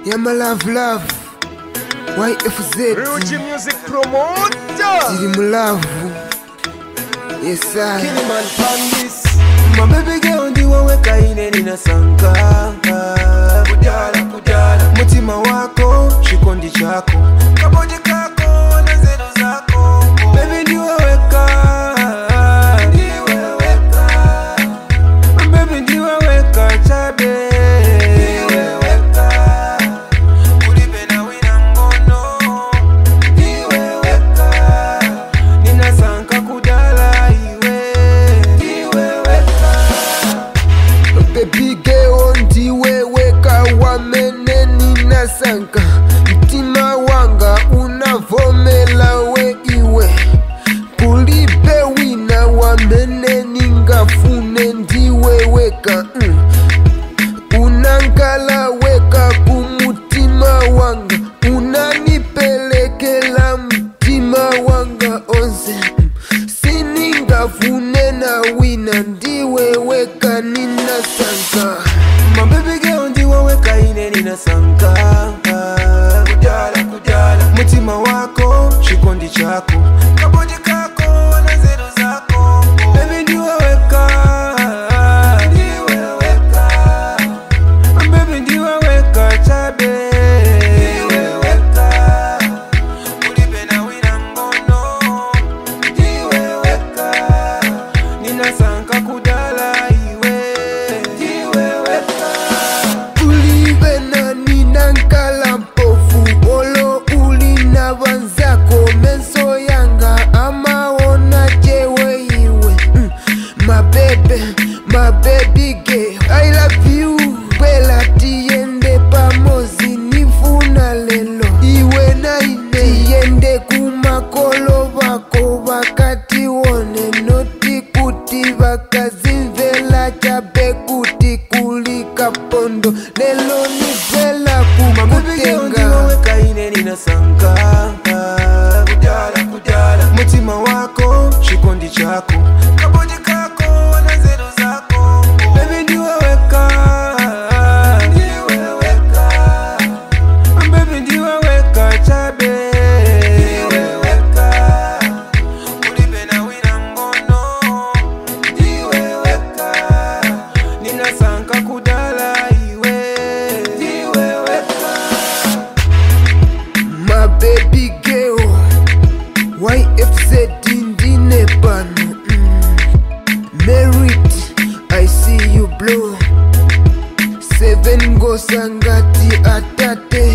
Yeah, my love. YFZ. Ruji Music Promoter. Didi my love. Yes, I. Kiliman Pandis. My baby girl ndi waweka ine ninasanka. Kujala mutima wako, shikondi chako, kaboje kako na zenu zako. Baby ndi waweka. Baby ndi waweka chabe. Baby girl ndiwe weka wamene ninasanka. Mtima wanga unavomela we iwe. Kulibe wina wamene ningafune ndiwe weka. Unankala weka kumutima wanga. Unanipelekela mtima wanga onse. Siningafune na wina ndiwe weka ninasanka. My baby girl ndi waweka ine ninasanka. Kujala mutima wako, shikondi chako, kaboje kako na zenu zako. Baby ndi waweka. Baby ndi waweka chabe. Ulibe na wina ngono. Ndi waweka. Ninasanka kudala iwe. Ndi waweka. Ulibe na ninankala mpofu. Olo ulina wanzako menso yanga. Amaona jewe iwe. My baby girl, I love you. Bela tiende pamozi nifuna lelo. Iwe na ine tiende kumakolo bako wakati wone noti kuti wakazimvela chabe kuti kulika pondo. Lelo ni vela kukutenga. Waweka ine ninasanka. Kujala mutima wako, shikondi chako, kaboje kako na zenu zako. Baby ndi waweka. Baby ndi waweka chabe. Ulibe na wina ngono. Ndi waweka. Ninasanka kudala iwe. Ndi waweka. My baby girl, YFZ indine pano. Merit, I see you blow. 7 goes angati atate.